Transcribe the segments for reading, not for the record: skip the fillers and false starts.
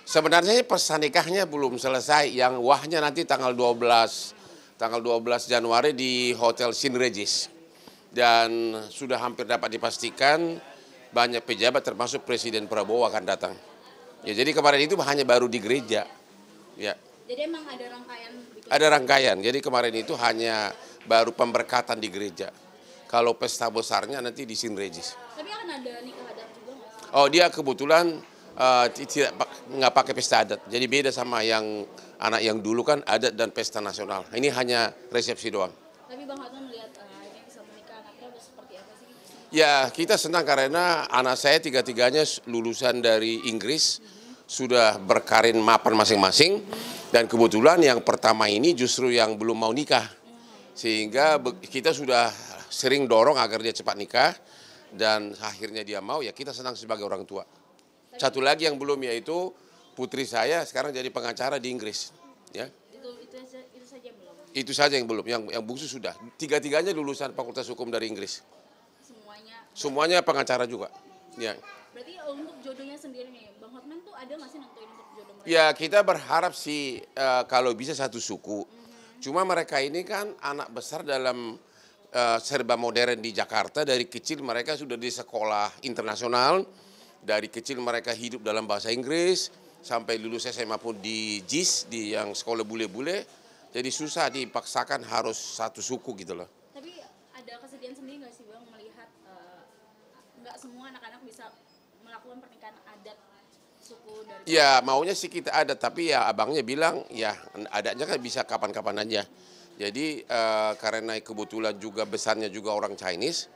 Sebenarnya pesta nikahnya belum selesai, yang wahnya nanti tanggal 12 Januari di Hotel St. Regis. Dan sudah hampir dapat dipastikan banyak pejabat termasuk Presiden Prabowo akan datang. Ya, jadi kemarin itu hanya baru di gereja. Ya. Jadi emang ada rangkaian gitu? Ada rangkaian, jadi kemarin itu hanya baru pemberkatan di gereja. Kalau pesta besarnya nanti di St. Regis. Tapi akan ada nikah adat juga nggak sih? Oh, dia kebetulan nggak pakai pesta adat. Jadi beda sama yang anak yang dulu kan adat dan pesta nasional. Ini hanya resepsi doang. Tapi Bang Hotman melihat ini bisa menikah anaknya udah seperti apa sih? Ya, kita senang karena anak saya tiga-tiganya lulusan dari Inggris, sudah berkarir mapan masing-masing, dan kebetulan yang pertama ini justru yang belum mau nikah. Sehingga kita sudah sering dorong agar dia cepat nikah, dan akhirnya dia mau, ya kita senang sebagai orang tua. Satu lagi yang belum, yaitu putri saya sekarang jadi pengacara di Inggris. Ya. Itu saja belum? Itu saja yang belum, yang bungsu sudah. Tiga-tiganya lulusan Fakultas Hukum dari Inggris. Semuanya pengacara juga. Ya. Berarti untuk jodohnya sendiri nih, Bang Hotman tuh ada nggak sih nentuin untuk jodoh mereka? Ya, kita berharap sih kalau bisa satu suku. Cuma mereka ini kan anak besar dalam serba modern di Jakarta. Dari kecil mereka sudah di sekolah internasional. Dari kecil mereka hidup dalam bahasa Inggris. Sampai lulus SMA pun di JIS, di yang sekolah bule-bule. Jadi susah dipaksakan harus satu suku gitu loh. Tapi ada kesedihan sendiri nggak sih Bang melihat nggak semua anak-anak bisa melakukan pernikahan adat suku dari? Ya maunya sih kita ada, tapi ya abangnya bilang ya adatnya kan bisa kapan-kapan aja. Jadi karena kebetulan juga besarnya juga orang Chinese,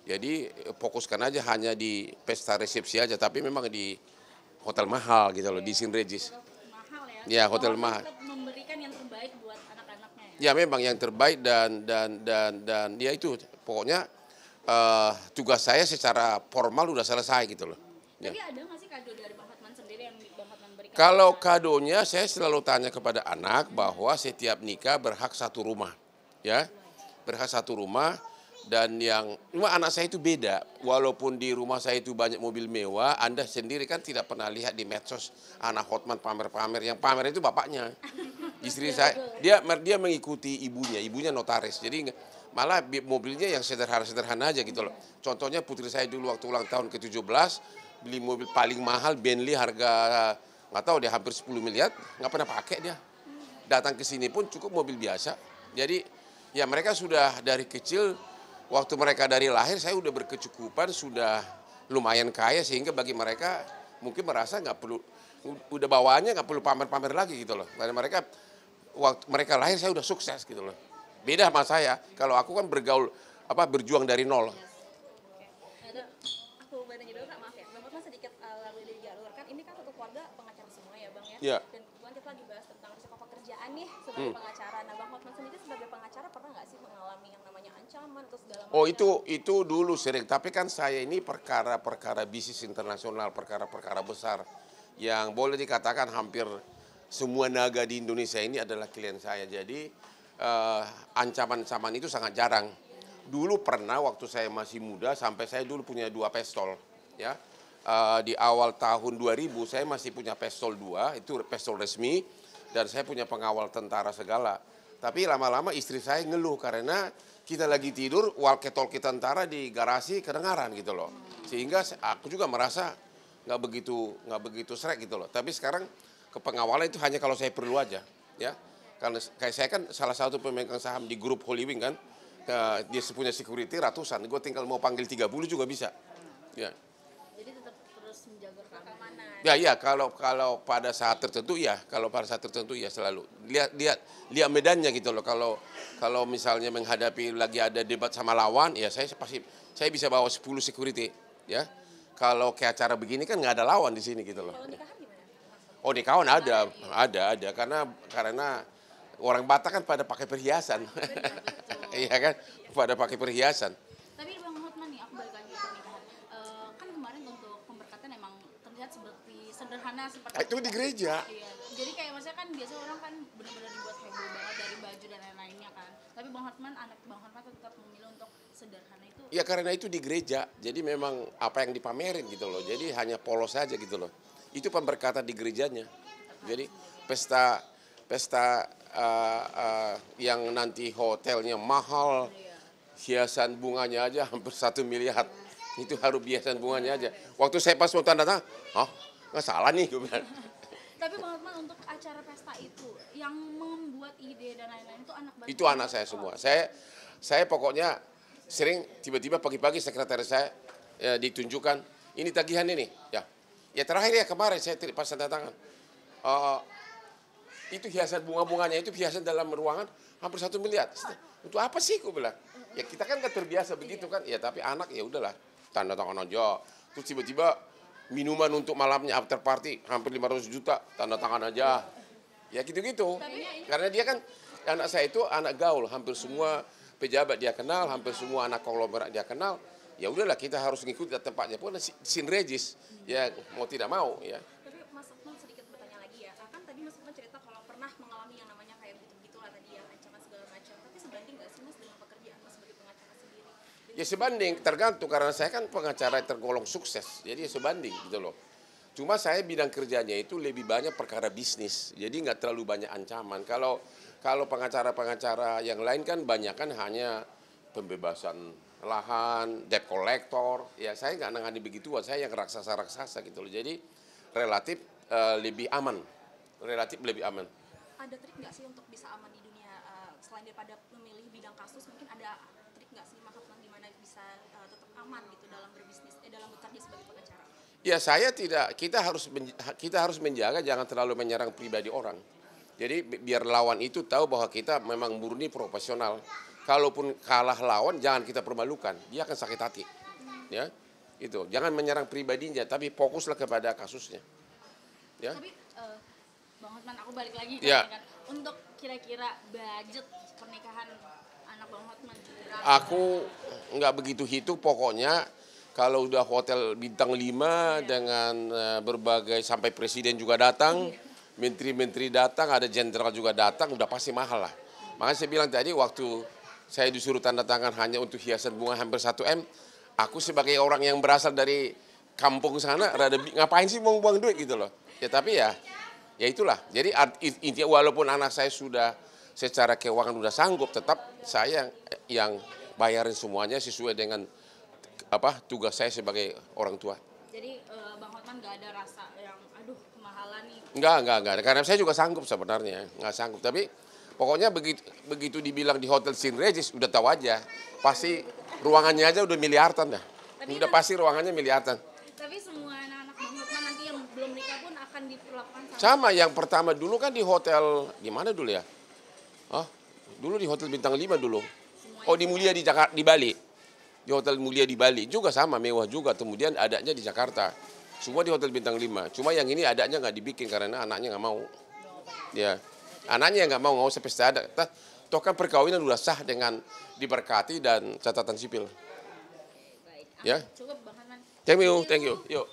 jadi fokuskan aja hanya di pesta resepsi aja, tapi memang di hotel mahal gitu loh, di St. Regis. Mahal ya? Ya, hotel mahal. Tetap memberikan yang terbaik buat anak-anaknya ya? Ya memang yang terbaik dan ya itu pokoknya tugas saya secara formal udah selesai gitu loh. Ya. Tapi ada nggak sih kado dari Bang Hotman sendiri yang Bang Hotman berikan? Kalau kadonya saya selalu tanya kepada anak bahwa setiap nikah berhak satu rumah, ya, berhak satu rumah. Dan cuma anak saya itu beda, walaupun di rumah saya itu banyak mobil mewah, Anda sendiri kan tidak pernah lihat di medsos anak Hotman pamer-pamer, yang pamer itu bapaknya. Istri saya, dia mengikuti ibunya notaris, jadi malah mobilnya yang sederhana-sederhana aja gitu loh. Contohnya putri saya dulu waktu ulang tahun ke-17, beli mobil paling mahal, Bentley, harga nggak tahu dia hampir 10 miliar, nggak pernah pakai dia. Datang ke sini pun cukup mobil biasa. Jadi ya mereka sudah dari kecil, waktu mereka dari lahir saya udah berkecukupan, sudah lumayan kaya, sehingga bagi mereka mungkin merasa nggak perlu, udah bawaannya nggak perlu pamer-pamer lagi gitu loh. Karena mereka waktu mereka lahir saya udah sukses gitu loh. Beda sama saya, kalau aku kan berjuang dari nol. Aku bantuin dulu Kak, maaf ya. Bang Hotman sedikit lalu dijalurkan, ini kan satu keluarga pengacara semua ya Bang ya? Ya. Dan kebetulan kita lagi bahas tentang risiko pekerjaan nih sebagai pengacara. Nah Bang Hotman sendiri sebagai pengacara pernah nggak sih mengalami yang namanya ancaman atau segala macam? Oh itu dulu sering, tapi kan saya ini perkara-perkara bisnis internasional, perkara-perkara besar yang boleh dikatakan hampir semua naga di Indonesia ini adalah klien saya. Jadi ancaman-ancaman itu sangat jarang. Dulu pernah waktu saya masih muda, sampai saya dulu punya 2 pistol, ya. Di awal tahun 2000 saya masih punya pistol 2, itu pistol resmi, dan saya punya pengawal tentara segala. Tapi lama-lama istri saya ngeluh karena kita lagi tidur, walkie-talkie tentara di garasi kedengaran gitu loh. Sehingga aku juga merasa nggak begitu srek gitu loh. Tapi sekarang kepengawalan itu hanya kalau saya perlu aja, ya. Karena kayak saya kan salah satu pemegang saham di grup Holywing kan, dia punya security ratusan, gue tinggal mau panggil 30 juga bisa. Ya. Jadi tetap terus menjaga keamanan. Ya, kalau pada saat tertentu ya, selalu lihat medannya gitu loh. Kalau misalnya menghadapi lagi ada debat sama lawan, ya saya bisa bawa 10 security, ya. Kalau kayak acara begini kan nggak ada lawan di sini gitu loh. Kalau nikahan gimana? Oh, nikahan ada karena orang Batak kan pada pakai perhiasan. Iya kan, pada pakai perhiasan. Tapi Bang Hotman nih, aku balik lagi ke pernikahan. Kan kemarin untuk pemberkatan emang terlihat seperti sederhana seperti Itu di gereja. Iya. Jadi kayak maksudnya kan biasa orang kan benar-benar dibuat heboh banget dari baju dan lain-lainnya kan. Tapi anak Bang Hotman tetap memilih untuk sederhana itu. Ya karena itu di gereja, jadi memang apa yang dipamerin gitu loh. Jadi hanya polos saja gitu loh. itu pemberkatan di gerejanya. Jadi pesta pesta yang nanti hotelnya mahal, hiasan bunganya aja hampir 1 miliar. Itu harus hiasan bunganya aja. Waktu saya pas mau tanda tangan, nggak salah nih, gue bilang. Tapi Bang Hotman untuk acara pesta itu yang membuat ide dan lain-lain itu anak Bang Itu anak saya semua. Saya pokoknya sering tiba-tiba pagi-pagi sekretaris saya ditunjukkan ini tagihan ini. Ya terakhir ya kemarin saya pas tanda tangan. Itu hiasan bunga-bunganya itu hiasan dalam ruangan hampir 1 miliar. Untuk apa sih, gue bilang? Ya kita kan nggak terbiasa begitu kan. Ya tapi anak ya udahlah tanda tangan aja. Terus tiba-tiba minuman untuk malamnya after party hampir 500 juta, tanda tangan aja. Ya gitu-gitu. Karena dia kan, anak saya itu anak gaul, hampir semua pejabat dia kenal, hampir semua anak konglomerat dia kenal. Ya udahlah kita harus ngikuti tempatnya pun sinregis. Ya mau tidak mau ya. Tapi Mas Hotman sedikit bertanya lagi ya. Kan tadi Mas Hotman cerita kalau pernah mengalami yang namanya kayak gitu-gitulah tadi ya, ancaman segala macam. Tapi sebanding nggak sih Mas dengan pekerjaan Mas sebagai pengacara sendiri? Ya sebanding, tergantung karena saya kan pengacara yang tergolong sukses, jadi sebanding gitu loh. Cuma saya bidang kerjanya itu lebih banyak perkara bisnis, jadi nggak terlalu banyak ancaman. Kalau pengacara-pengacara yang lain kan banyak kan hanya pembebasan lahan, debt collector. Ya saya nggak nangani begituan, saya yang raksasa-raksasa gitu loh. Jadi relatif lebih aman, relatif lebih aman. Ada trik nggak sih untuk bisa aman di dunia selain daripada memilih bidang kasus, mungkin ada trik nggak sih Mas Hotman gimana bisa tetap aman gitu dalam berbisnis, dalam bekerja sebagai pengacara? Ya saya tidak, kita harus menjaga jangan terlalu menyerang pribadi orang. Jadi biar lawan itu tahu bahwa kita memang murni profesional. Kalaupun kalah lawan jangan kita permalukan, dia akan sakit hati. Ya, itu. Jangan menyerang pribadinya, tapi fokuslah kepada kasusnya. Ya. Tapi Bang Hotman, aku balik lagi Ya. kan, untuk kira-kira budget pernikahan anak Bang Hotman berapa? Aku nggak begitu hitung, pokoknya kalau udah hotel bintang 5 dengan berbagai sampai presiden juga datang, menteri-menteri datang, ada jenderal juga datang, udah pasti mahal lah. Makanya saya bilang tadi waktu saya disuruh tanda tangan hanya untuk hiasan bunga hampir 1 M, aku sebagai orang yang berasal dari kampung sana, ngapain sih buang-buang duit gitu loh. Ya tapi ya itulah. Jadi intinya walaupun anak saya sudah secara keuangan udah sanggup, tetap saya yang bayarin semuanya sesuai dengan tugas saya sebagai orang tua. Jadi Bang Hotman nggak ada rasa yang aduh kemahalan nih? Enggak. Karena saya juga sanggup sebenarnya, nggak sanggup. Tapi pokoknya begitu dibilang di Hotel St. Regis udah tahu aja, pasti ruangannya aja udah miliaran dah. Udah pasti ruangannya miliaran. Tapi semua anak-anak Bang Hotman nanti yang belum nikah pun akan diperlakukan Sama yang pertama dulu kan di hotel, di mana dulu ya? Dulu di Hotel Bintang 5 dulu. Di Mulia di Jakarta, di Bali. Di Hotel Mulia di Bali juga sama, mewah juga. Kemudian adanya di Jakarta. Semua di Hotel Bintang 5. Cuma yang ini adanya nggak dibikin karena anaknya nggak mau. Ya, anaknya nggak mau usah pesta adat. Toh kan perkawinan udah sah dengan diberkati dan catatan sipil. baik. Ya. Cukup Bang Hotman. Thank you. Yuk.